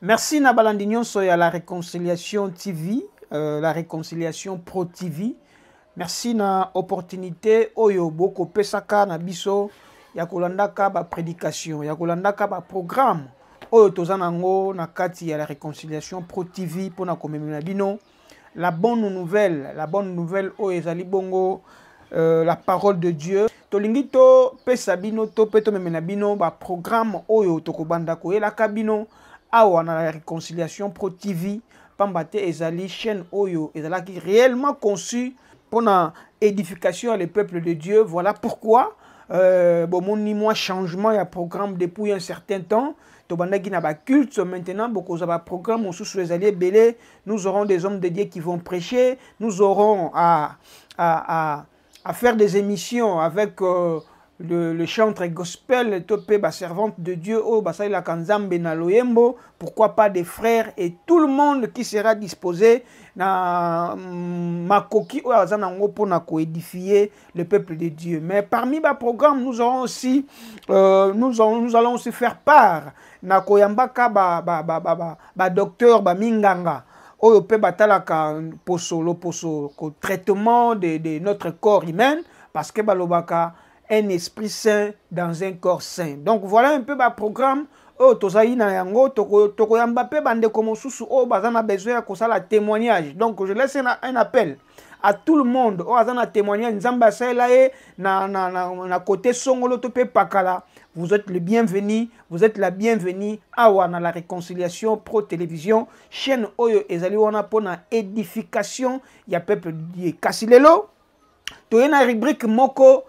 Merci na balandignon soya la réconciliation TV, la réconciliation Pro TV. Merci na opportunité oyo boko pesaka na biso ya kolandaka ba prédication, ya kolandaka ba programme oyo tozanango na kati ya la réconciliation Pro TV pona komemela bino la bonne nouvelle oyo ezali bongo la parole de Dieu. Tolingi to pesa bino to peto memela bino ba programme oyo tokobanda koyelaka bino awa na la réconciliation Pro TV pambate ezali chaîne oyo ezalaki réellement conçue pour la édification à le peuple de Dieu. Voilà pourquoi bon moi changement il y a programme depuis un certain temps. Tobandaki na ba culte maintenant beaucoup de programmes sous les alliés belé. Nous aurons des hommes de Dieu qui vont prêcher. Nous aurons à faire des émissions avec le chantre gospel, topé ba servante de Dieu, oh basai la kanzambe na loyembo, pourquoi pas des frères et tout le monde qui sera disposé na makoki ou azanango pour na édifier le peuple de Dieu. Mais parmi ba programme nous aurons aussi nous allons aussi faire part na koyambaka ba docteur ba minganga oyo pe batalaka poso ko traitement de notre corps humain parce que balobaka un esprit saint dans un corps saint. Donc voilà un peu le programme. Oh, tozaï na yango toko yambape bande comme susu oh bazana besoin ko ça la témoignage. Donc je laisse un appel à tout le monde. Oh azana témoignage nzamba sala e na côté songolo to pe pakala. Vous êtes le bienvenu, vous êtes la bienvenue awa na la réconciliation Pro Télévision chaîne oyo ezali wana pona édification ya peuple Dieu. Kasilelo to na rubrique moko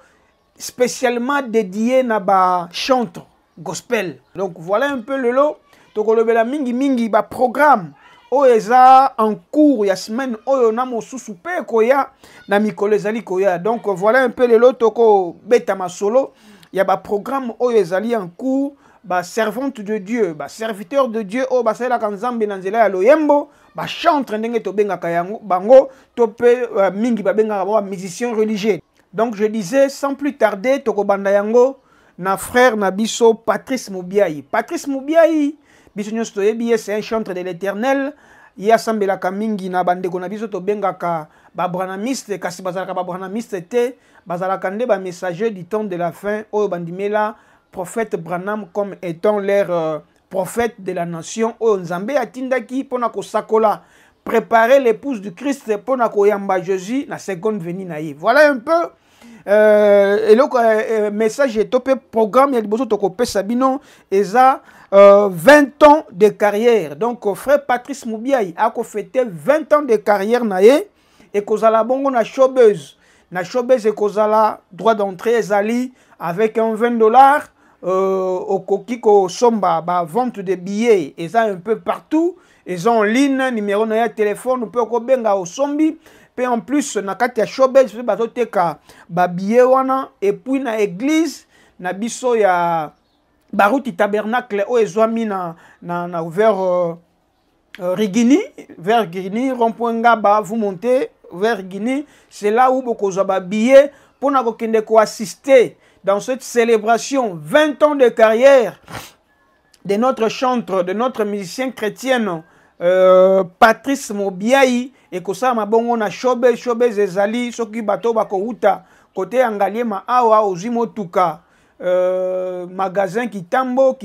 spécialement dédié na ba chantre gospel. Donc voilà un peu le lot. Tokolobela mingi ba programme oeza en cours ya semaine oyo na mosusu pe koya na mikolo ezali koya. Donc voilà un peu le lot toko beta masolo ya ba programme oyo ezali en cours ba servante de Dieu, ba serviteur de Dieu o ba sala kanzambe na nzela ya loyembo, ba chantre ndenge to bengaka yango bango to pe mingi ba bengaka ba musicien religieux. Donc je disais, sans plus tarder, Tokobanda Yango, na frère Nabiso Patrice Moubiaï. Patrice Moubiaï, c'est un chantre de l'Éternel. Il y a Sambela Kamingi na bande konabiso to bengaka ba branamiste kasi bazalaka ba branamiste te bazalaka nde ba messager du temps de la fin o bandimela prophète Branham comme étant leur prophète de la nation o Nzambe atindaki pona ko sakola préparer l'épouse du Christ pour na koyamba Jésus la seconde venue naïe. Voilà un peu et le message est topé programme ya liboso to kopé Sabino eza 20 ans de carrière. Donc frère Patrice Moubiaï a fêté 20 ans de carrière naïe et kozala bongo na showbiz. Na showbiz et kozala droit d'entrée ezali avec un $20 au kokiko somba ba vente de billets et ça un peu partout. Ils ont en ligne, numéro de téléphone, on peut benga au sombi. Puis en plus, na kati ya showbiz, bazoteka ba billet wana et puis na église, na biso ya baruti tabernacle o ezwami na vers Rigini, vers Rigini, rond-point Ngaba, vous montez vers Rigini, c'est là où beaucoup de billets pour na kokende ko assister dans cette célébration 20 ans de carrière de notre chantre, de notre musicien chrétien Patrice Moubiaï et que ça mabongo na showbiz ezali soki bato bako uta côté angaliema awa ozimo tuka magasin kitambo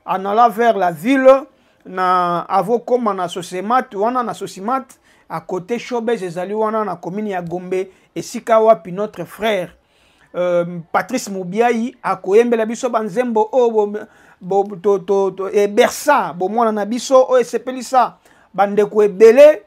en allant vers la ville na avokoma na Sosimat wana na Sosimat à côté showbiz ezali wana na commune ya Gombe et sikawa pi notre frère Patrice Moubiaï a koyembela biso banzembo o et bersa bo mwana na biso o sepelisa bandeko ebele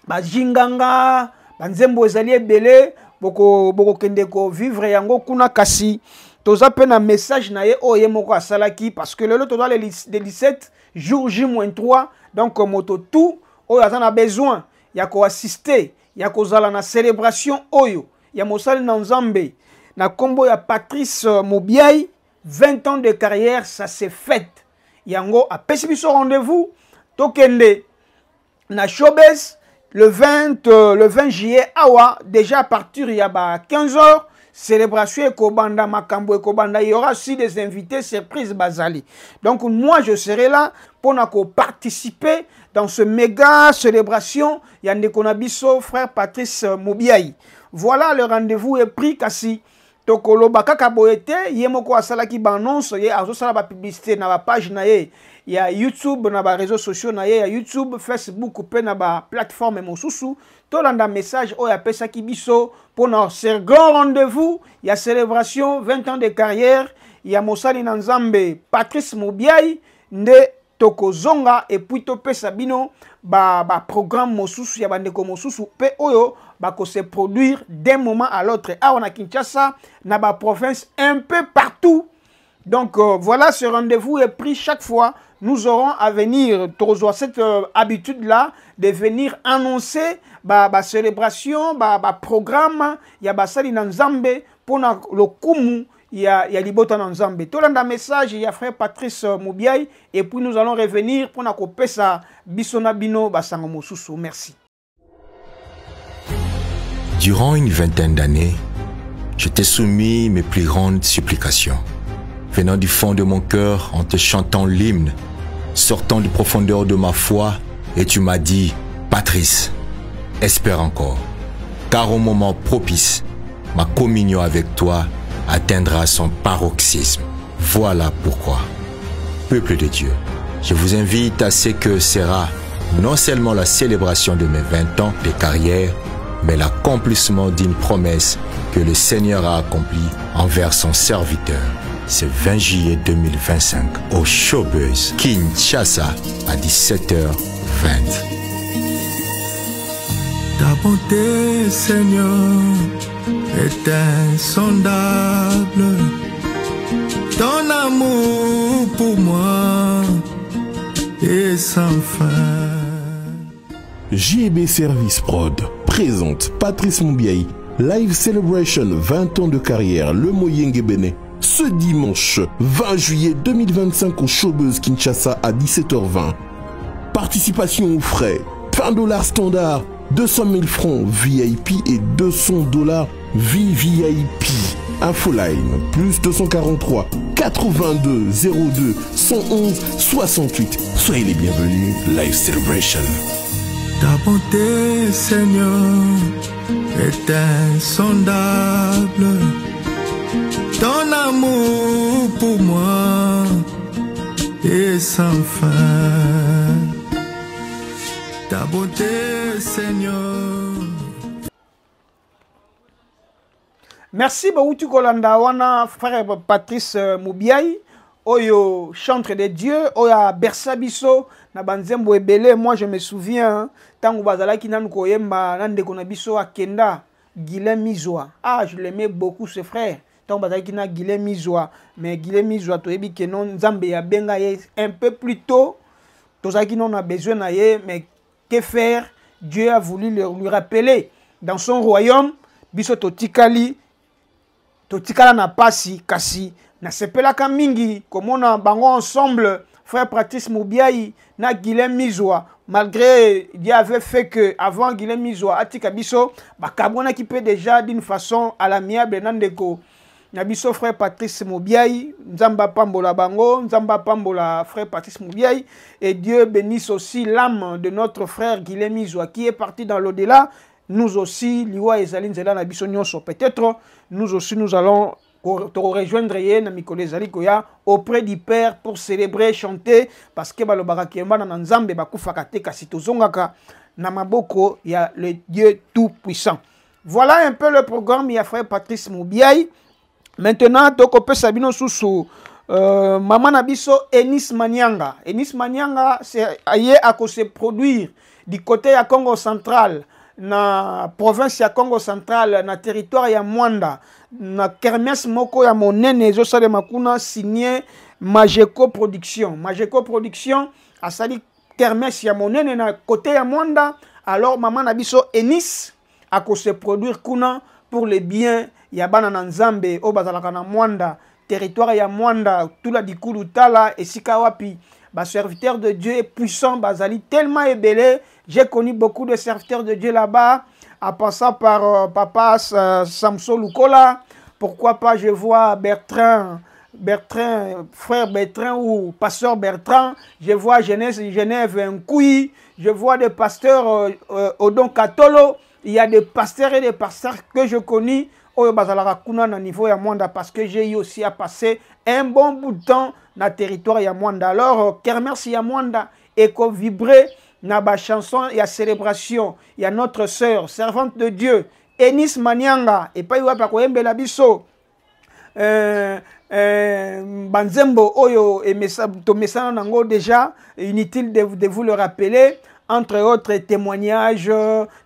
bajinganga banzembo ezali ebele boko kende ko vivre yango kuna kasi toza pe na message na ye o ye moko asalaki parce que le toza le 17 jour J-3 donc moto tout o azana besoin ya ko assister ya ko zala na célébration oyo ya mosali na Nzambe na kombo ya Patrice Moubiaï 20 ans de carrière, ça s'est fait. Yango a pessibiso rendez-vous. Tokende na showbiz le 20 juillet awa déjà à partir il y a 15 h célébration et Kobanda, Makambo et Kobanda, il y aura aussi des invités surprises Bazali. Donc moi je serai là pour participer dans ce méga célébration. Yande Konabiso, frère Patrice Mobiaï. Voilà, le rendez-vous est pris kasi. Tokolo bakaka boete yemoko asala ki banonce ye azosala ba publicité na ba page na ye ya YouTube na ba réseaux sociaux na ye ya YouTube, Facebook pe na ba plateforme mosusu tolanda message o ya pesa ki biso pour ce grand rendez-vous ya célébration 20 ans de carrière ya mosali na Nzambe Patrice Mobiaï nde tokozonga et puis topesa bino ba programme mosusu ya bandeko mosusu pe oyo bako se produire d'un moment à l'autre. Ah, on a Kinshasa, na ba province, un peu partout. Donc voilà, ce rendez-vous est pris chaque fois. Nous aurons à venir, cette habitude-là, de venir annoncer ba célébration, ba programme, ya basali na Nzambe, pour le kumu, ya libota na Nzambe. Tolanda message, il y a frère Patrice Mobiaï, et puis nous allons revenir pour na kopesa bisona bino basango mosusu. Merci. Durant une vingtaine d'années, je t'ai soumis mes plus grandes supplications, venant du fond de mon cœur en te chantant l'hymne, sortant de profondeur de ma foi, et tu m'as dit, Patrice, espère encore, car au moment propice, ma communion avec toi atteindra son paroxysme. Voilà pourquoi, peuple de Dieu, je vous invite à ce que sera non seulement la célébration de mes 20 ans de carrière, mais l'accomplissement d'une promesse que le Seigneur a accomplie envers son serviteur. Ce 20 juillet 2025 au Showbuzz Kinshasa à 17h20. Ta bonté, Seigneur, est insondable. Ton amour pour moi est sans fin. JB Service Prod présente Patrice Mobiaï Live Celebration 20 ans de carrière Le Moyenge Béné ce dimanche 20 juillet 2025 au Showbuzz Kinshasa à 17h20. Participation aux frais 20$ standard, 200 000 francs VIP et 200$ VVIP. Infoline plus 243 82 02 111 68. Soyez les bienvenus. Live Celebration. Ta bonté, Seigneur, est insondable. Ton amour pour moi est sans fin. Ta bonté, Seigneur. Merci beaucoup, Kolanda wana frère Patrice Mobiaï. Oyo chantre de Dieu, oya Bersabiso, na banzembo ebele. Moi je me souviens, tango bazalaki nan koyemba nande konabiso akenda Guilhem Mizwa. Ah, je l'aimais beaucoup ce frère. Tango bazalaki na Guilhem Mizwa, mais Guilhem Mizwa toyebi ke non Nzambe ya benga ye un peu plus tôt. Tozaki non a besoin na ye, mais que faire? Dieu a voulu lui rappeler dans son royaume, biso totikala na pasi kasi na sepelaka mingi komona bango ensemble frère Patrice Mobiaï na Guilhem Mizwa, malgré Dieu avait fait que avant Guilhem Mizwa atika biso bakabona qui peut déjà d'une façon à l'amiable nandeko na biso frère Patrice Mobiaï, Nzamba pambola bango, Nzamba pambola frère Patrice Mobiaï, et Dieu bénisse aussi l'âme de notre frère Guilhem Mizwa qui est parti dans l'au-delà. Nous aussi, liwa ezali nzela na biso nyonso, peut-être nous aussi nous allons te rejoindre auprès du Père pour célébrer, chanter, parce que balobaka kemba na Nzambe bakufaka te kasi tozongaka na maboko ya le Dieu tout puissant. Voilà un peu le programme, il y a frère Patrice Mobiaï. Maintenant toko pesa bino susu maman nabiso Enis Manyanga. Enis Manyanga c'est aye à se produire du côté ya Congo central. Na province ya Congo central, na territoire ya Mwanda, na kermesse moko ya monene zo sale makuna signé Majeko Production. Majeko Production a sali kermesse ya monene na côté ya Mwanda. Alors maman nabiso Enis a se produire kuna pour le bien ya bana na Nzambe o bazalaka na Mwanda, territoire ya Mwanda, tout la dikulu tala et sikawapi. Ba serviteur de Dieu est puissant, bazali tellement ébélé. J'ai connu beaucoup de serviteurs de Dieu là-bas, en passant par papa Samson Lukola, Pourquoi pas, je vois Bertrand, frère Bertrand ou pasteur Bertrand. Je vois Genève Nkoui. Je vois des pasteurs Odon Katolo. Il y a des pasteurs et des pasteurs que je connais au niveau ya Mwanda parce que j'ai eu aussi à passer un bon bout de temps dans le territoire ya Mwanda. Alors, kermesse ya Mwanda et qu'on vibrer dans la chanson et la célébration. Il y a notre sœur, servante de Dieu, Enis Manyanga, et pas Iwapa Koyembe Labiso. Banzembo Oyo et Tomesana Nango déjà, inutile de vous le rappeler. Entre autres témoignages,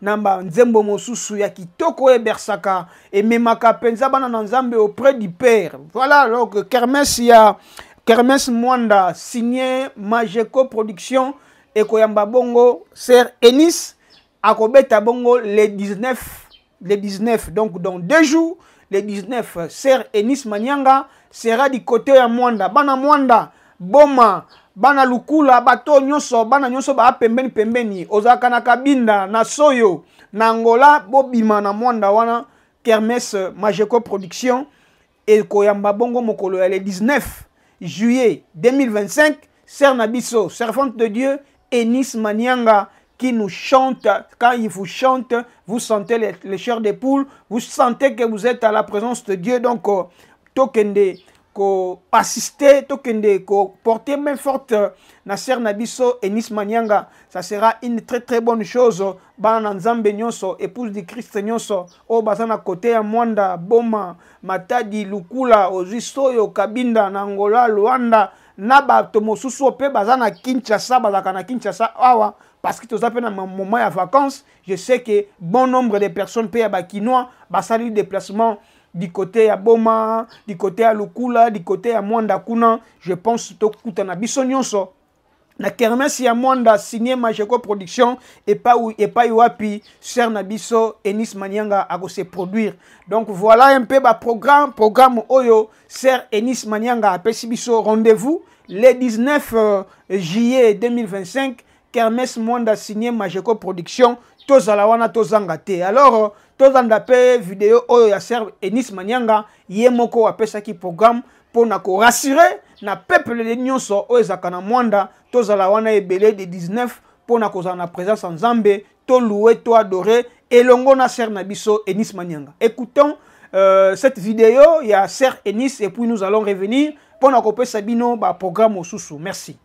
Namba Nzembo Mosusu ya Kitoko et Bersaka et Memaka Penza Bana Nzambe auprès du Père. Voilà, donc kermesse Mwanda signé Majeko Production et Koyamba Bongo Sir Enis Akobeta Bongo les 19 donc dans 2 jours les 19 Sir Enis Manyanga sera du côté ya Mwanda Bana Mwanda Boma Bana Lukula bato nyonso bana nyonso ba pembeni ozaka na Kabinda na Soyo na Angola bobima na Mwanda wana kermesse Majeko Production et Koyamba Bongo mokolo ya le 19 juillet 2025 Sœur Nabiso servante de Dieu Enis Manyanga qui nous chante. Quand il vous chante, vous sentez les chairs des poules, vous sentez que vous êtes à la présence de Dieu. Donc tokende ko assister, tokende ko porter main forte na Sœur Nabiso Enis Manyanga, ça sera une très bonne chose. Bana Nzambe nyonso, épouse du Christ nyonso, o bazana côté ya Mwanda, Boma, Matadi, Lukula, Ozisoyo, Kabinda, Angola, Luanda, Naba Tomosusu pe bazana Kinshasa, bazakana Kinshasa awa parce que tous appellent un moment à vacances, je sais que bon nombre de personnes payent à Bakinois, basali déplacement du côté à Boma, du côté à Lukula, du côté à Mwanda Kuna, je pense que tout na biso nyonso. Na kermesse ya Mwanda signé Majeko Production et pas Iwapi Sœur Nabiso Enis Manyanga a se produire. Donc voilà un peu ba programme Oyo Sœur Enis Manyanga a biso rendez-vous le 19 juillet 2025 kermesse Mwanda signé Majeko Production tozala wana tozanga te. Alors tozanda pe vidéo Oyo ya Sœur Enis Manyanga yemoko apesaki programme pour na ko rassurer na peuple de nyonso o ezaka na Mwanda tozala wana ebele de 19 pour na kozala na présence en Zambé to louer to adorer elongo na Sœur Nabiso Enis Manyanga. Écoutons cette vidéo il y a Sœur Enis et puis nous allons revenir pour na kopesa bino ba programme osusu. Merci.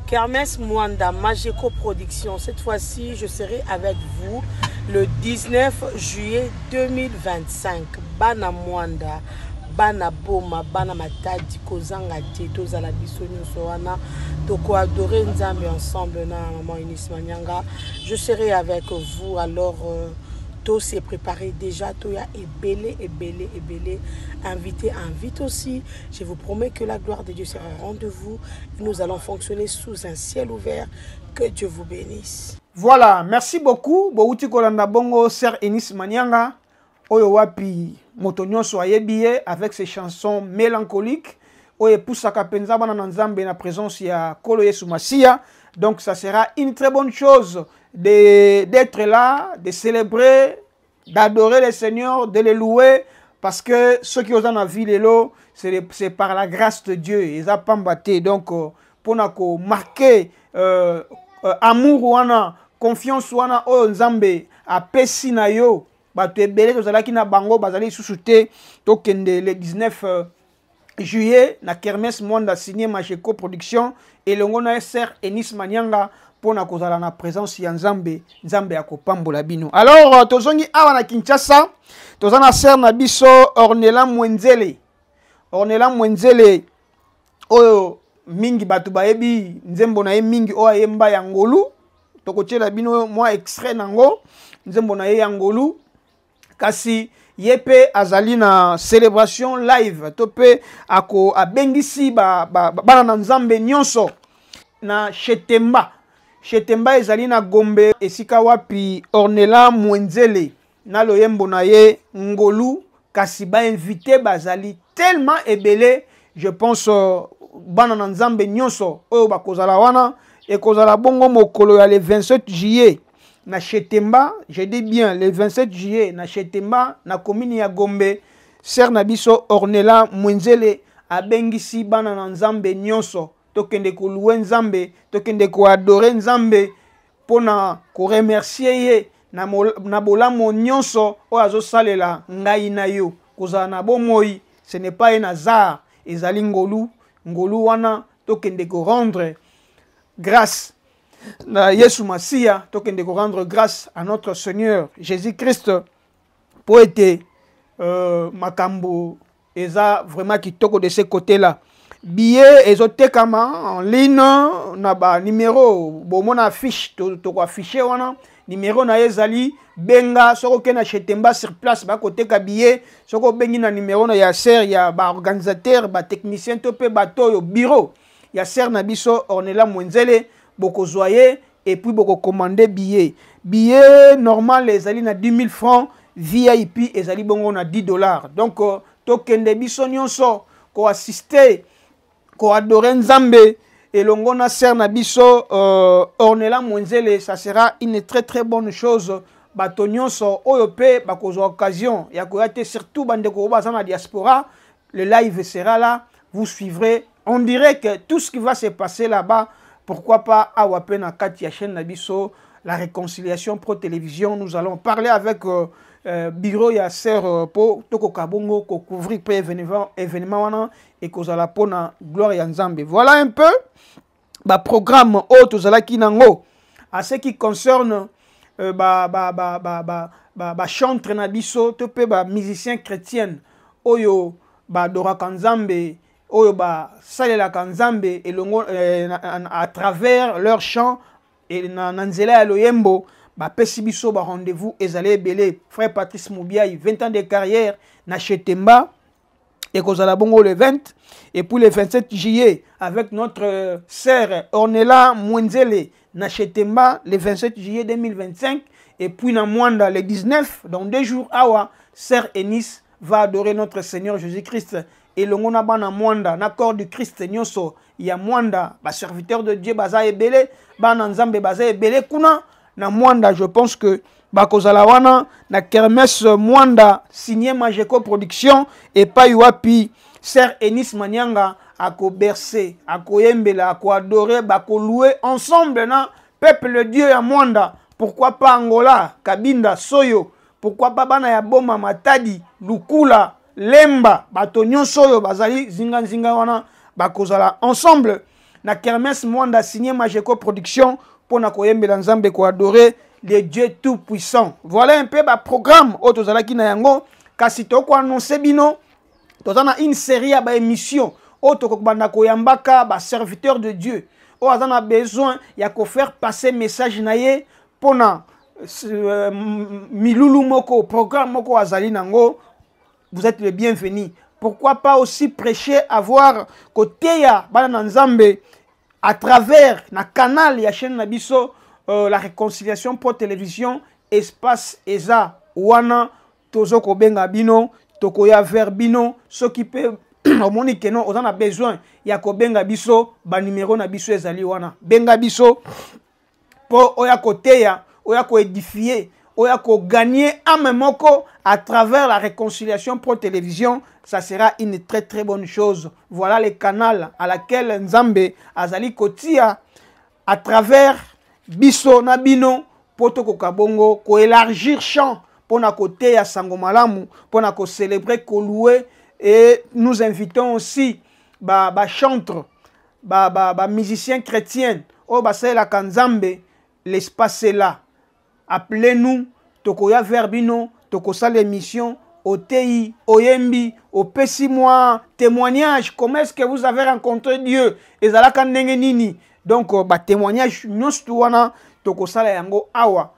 Kermesse Mwanda Majeko Production. Cette fois-ci, je serai avec vous le 19 juillet 2025. Bana Mwanda, Bana Boma, Bana Matadi, Kozanga Tieto, Zala Bisonyo Soana, Toko Adoré Nzambe ensemble, na Maman Enis Manyanga. Je serai avec vous alors. Tout s'est préparé déjà, tout y a ébélé. Invite aussi. Je vous promets que la gloire de Dieu sera au rendez-vous. Nous allons fonctionner sous un ciel ouvert. Que Dieu vous bénisse. Voilà, merci beaucoup. Bouti Kolanda Bongo, Sœur Enis Manyanga. Oyo wapi motonyo soyez billet avec ses chansons mélancoliques. Oye Poussaka Penza Bana Nzambe na présence ya Kolo Yesu Masia. Donc ça sera une très bonne chose d'être là, de célébrer, d'adorer le Seigneur, de le louer, parce que ceux qui ont dans la vie, c'est par la grâce de Dieu. Ils ont pas battu. Donc, pour nous marquer amour wana, confiance wana, oh Nzambe, a pesi na yo, batu ebele tozalaki na bango bazali susute tokende le 19 juillet na kermesse Mwanda signé Majeko Production et longo na Sœur Enis Manyanga pour na kozala na présence ya Nzambe akopambola bino. Alors tozongi awa na Kinshasa tozana Sœur na biso Ornella Mwenzele oyo mingi batu bayebi nzembo na ye mingi o ayemba ya ngolu tokotiela bino mwa extrait nango nzembo na ye ya ngolu kasi yepe azali na célébration live tope ako abengisi bana na Nzambe nyonso na Shetemba ezali na Gombe esika wapi Ornella Mwenzele na loyembo na ye ngolu kasi ba invité bazali tellement ebele je pense bana na Nzambe nyonso oyo bakozala wana ekozala bongo mokolo ya le 27 juillet na Shetemba, je dis bien le 27 juillet na Shetemba na commune ya Gombe ser na biso Ornella Mwenzele abengisi bana na nzambe nyonso tokende koluwe nzambe tokende ko adore nzambe pona ko remercier ye na bolamo nyonso o azosalela ngai na yo kozala na bomoi. Ce n'est pas un hasard, ezali ngolu wana tokende ko rendre grâce na Yesu Masia, tokende ko rendre grâce à notre Seigneur Jésus-Christ pour être makambo eza vraiment kitoko de ce côté-là. Billet ezotekama en ligne na ba numéro bomona affiche to ko afficher wana numéro na ezali benga soko kena chetemba sur place ba koteka billet soko bengi na numéro na ya ser ya ba organisateur ba technicien to pe bato yo bureau ya ser na biso Ornella Mwenzele boko zoyer et puis boko commander billet normal ezali na 10 000 francs, VIP ezali bongo na $10. Donc tokende biso nyonso ko assister ko adorer nzambe elongo na ser na biso Ornella Mwenzele. Ça sera une très bonne chose. Bato nyonso oyo pe bakozwa occasion ya koyate surtout bandeko baza na diaspora. Le live sera là, vous suivrez. On dirait que tout ce qui va se passer là-bas, pourquoi pas awape na kati ya chaîne na biso La Réconciliation Pro Télévision. Nous allons parler avec bureau ya sœur po toko kabongo ko couvrir pe événement wana et kozala pona gloire ya nzambe. Voilà un peu ba programme o tozala kinango à ce qui concerne chantre na biso to pe ba musicien chrétien oyo ba dora kanzambe oyo ba salela kanzambe elongo à travers leur chant et na nzela ya loyembo ba pesi biso ba rendez-vous ezalé belé. Frère Patrice Moubiaï 20 ans de carrière na Chetemba et kozala bongo le 20 et puis le 27 juillet avec notre sœur Ornella Mwenzele na Chetemba le 27 juillet 2025 et puis na Mwanda le 19 dans 2 jours awa sœur Enis va adorer notre Seigneur Jésus-Christ et longo na bana Mwanda na corps du Christ nyonso ya Mwanda ba serviteur de Dieu baza ebele bana nzambe baza ebele kuna na Mwanda. Je pense que bakozala wana na kermesse Mwanda signé Majeko Production et pa yuapi sœur Enis Manyanga ako bercer ako yembela ako adorer bako louer ensemble na peuple Dieu ya Mwanda. Pourquoi pas Angola, Kabinda, Soyo, pourquoi pas bana ya Boma, Matadi, Lukula, Lemba, Batonyon Soyo, Bazali, Zinga wana bakozala ensemble na kermesse Mwanda signé Majeko Production pour na koyembela nzambe ko adorer le Dieu tout puissant. Voilà un peu ba programme o tozala ki na yango kasi to ko annoncer bino tozana une série ya ba émission o to ko banda ko yambaka ba serviteur de Dieu o azana besoin ya ko faire passer message na ye pona milulu moko programme moko azali nango. Vous êtes les bienvenus. Pourquoi pas aussi prêcher avoir côté ya bana nzambe à travers na canal ya chaîne Nabiso La Réconciliation Pro Télévision espace eza wana tozoko benga bino tokoya vers bino ce qui peut omoni que non on a besoin ya ko benga biso ba numéro na biso ezali wana benga biso po oya côté ya oya ko édifier oya ko gagner ame moko à travers La Réconciliation Pro Télévision. Ça sera une très bonne chose. Voilà le canal à laquelle Nzambe azali kotia à travers biso na bino poto ko kabongo ko élargir champ pona côté ya sango malamu pona ko célébrer ko louer. Et nous invitons aussi ba chantre ba musiciens chrétiens o ba la kanzambe. L'espace est là. Appelez-nous tokoya vers bino toko sala émission Otei, Oyembi, Opesi-moi, témoignage, comment est-ce que vous avez rencontré Dieu? Ezalaka ndenge nini? Donc, témoignage, nyonstuwana, toko sala yango awa.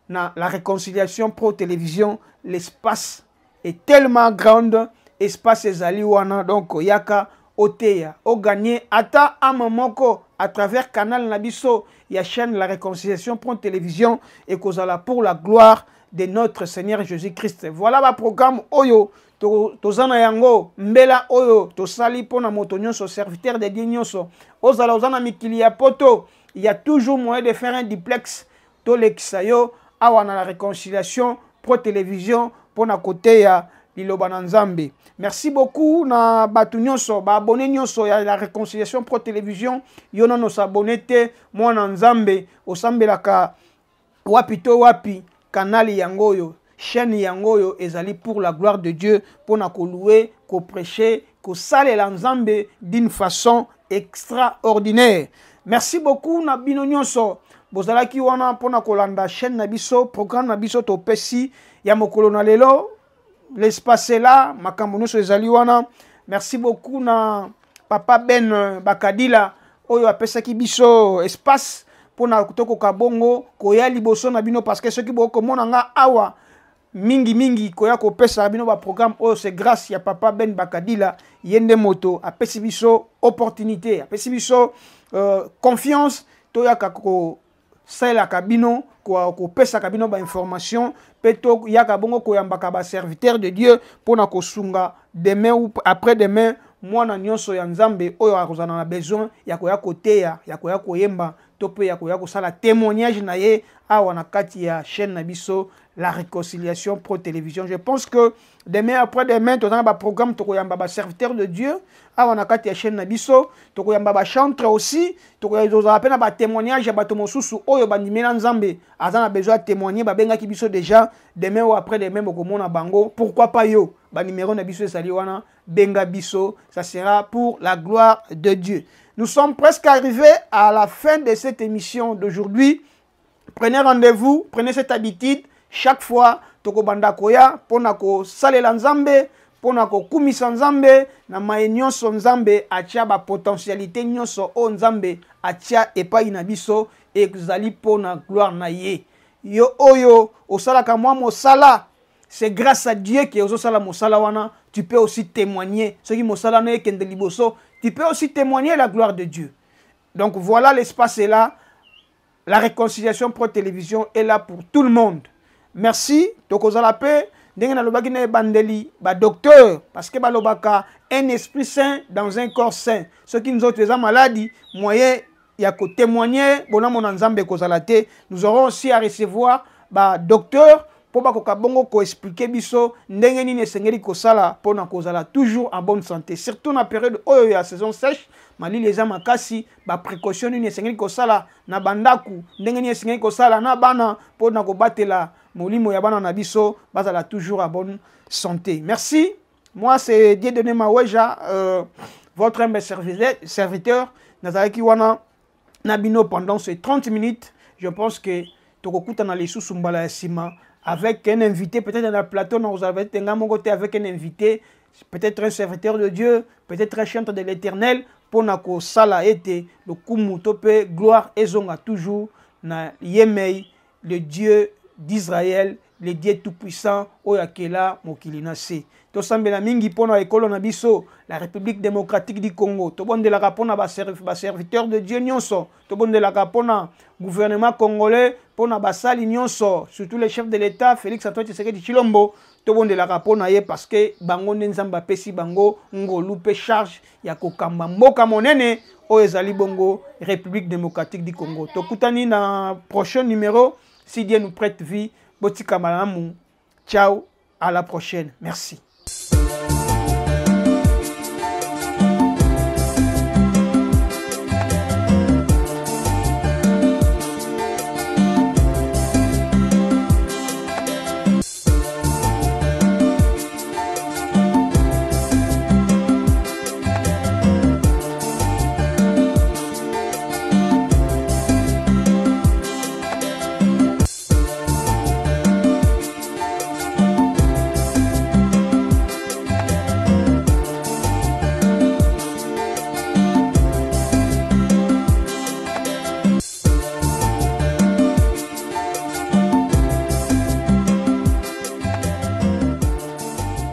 Na La Réconciliation Pro Télévision, l'espace est tellement grand, espace ezali wana, donc yaka oteya, o gagné, ata amamoko, à travers canal Nabiso, ya chaîne La Réconciliation Pro Télévision, et kozala pour la gloire de notre Seigneur Jésus-Christ. Voilà le programme Oyo. Tozana yango mbela oyo tosali pona moto nyonso serviteur de Dieu nyonso. Ozala ozana mikili ya poto. Il y a toujours moyen de faire un duplex to lekisayo awa na La Réconciliation Pro Télévision pona côté ya liloba na nzambe. Merci beaucoup na batu nyonso ba abonné nyonso ya la réconciliation pro télévision yo nono s'abonné te mwana nzambe osambelaka wapi to wapi kanali yangoyo chaîne yangoyo ezali pour la gloire de Dieu pona ko louer ko prêcher ko salela nzambe d'une façon extraordinaire. Merci beaucoup na bino nyonso bozalaki wana pona kolanda chaîne na biso programme na biso to pesi ya mokolo na lelo l'espace là makambo nyonso ezali wana. Merci beaucoup na papa Ben Bakadila oyo apesaki biso espace pona tokoka bongo koya liboso na bino parce que ceux qui bokomona nga awa mingi koya kopesa bino ba programme oyo c'est grâce ya papa Ben Bakadila yende moto apesi biso opportunité apesi biso confiance toyaka ko sala kabino ko pesa kabino ba information peto yaka bongo koyambaka ba serviteur de Dieu pona ko sunga demain ou après demain mwana nyonso ya nzambe oyo akozana na besoin ya koya koteya ya koya koyemba to pe ya koya kosala témoignage na ye awa na kati ya chaîne na biso la réconciliation pro télévision. Je pense que demain après demain tozana ba programme to koyamba ba serviteur de Dieu awa na kati ya chaîne na biso to koyamba ba chantre aussi to koyamba pena ba témoignage ya bato mosusu oyo bandimela nzambe azana besoin témoigner ba benga ki biso déjà demain ou après demain bokomona bango pourquoi pas yo ba numéro na biso esali wana benga biso, ça sera pour la gloire de Dieu. Nous sommes presque arrivés à la fin de cette émission d'aujourd'hui. Prenez rendez-vous, prenez cette habitude chaque fois toko banda koya pona ko salela nzambe pona ko kumisa nzambe na mae nyonso nzambe atia ba potentialité nyonso o nzambe atia epai na biso ezali pona gloire na ye. Yo oyo osalaka mwa mosala, c'est grâce à Dieu que osala mosala wana tu peux aussi témoigner ce qui mosala na ekende liboso, tu peux aussi témoigner la gloire de Dieu. Donc voilà, l'espace est là. La réconciliation pro télévision est là pour tout le monde. Merci. Tokozala pe ndenge na lobaki na bandeli ba docteur parce que ba lobaka un esprit saint dans un corps saint. Ceux qui nous ont des maladies, moyen ya ko témoigner bona mon nzambe kozala te. Nous aurons aussi à recevoir ba docteur pour ba ko kabongo ko expliquer biso ndenge nini esengeli kosala pona kozala toujours en bonne santé. Surtout na période oyo ya saison sèche, mali les amakasi ba précaution nini esengeli kosala na bandaku ndenge nini esengeli kosala na bana pona ko batela molimo ya bana na biso bazala toujours en bonne santé. Merci. Moi c'est Dieudonné Maweja, votre humble serviteur nazalaki wana nabino pendant ces 30 minutes. Je pense que tokokuta na lisusu mbala ya sima avec un invité, peut-être dans le plateau, nous avons été avec un invité, peut-être un serviteur de Dieu, peut-être un chanteur de l'Éternel, pour que sala été le kumutope, gloire et zonga toujours, na yemei, le Dieu d'Israël, le Dieu tout-puissant, oyakela mokilinase. To sambela mingi pona ekolo na biso, la République démocratique du Congo. To bonde la rapona ba serviteur de Dieu nyonso. To bonde la rapona gouvernement congolais pona basali nyonso, surtout les chefs de l'État, Félix Antoine Tshisekedi Tshilombo. To bonde la rapona ye parce que bango nzamba pesi bango ngolu pe charge ya kokamba mboka monene o ezali bongo République démocratique du Congo. To kutani na prochain numéro si Dieu nous prête vie. Botika malamu. Ciao, à la prochaine. Merci.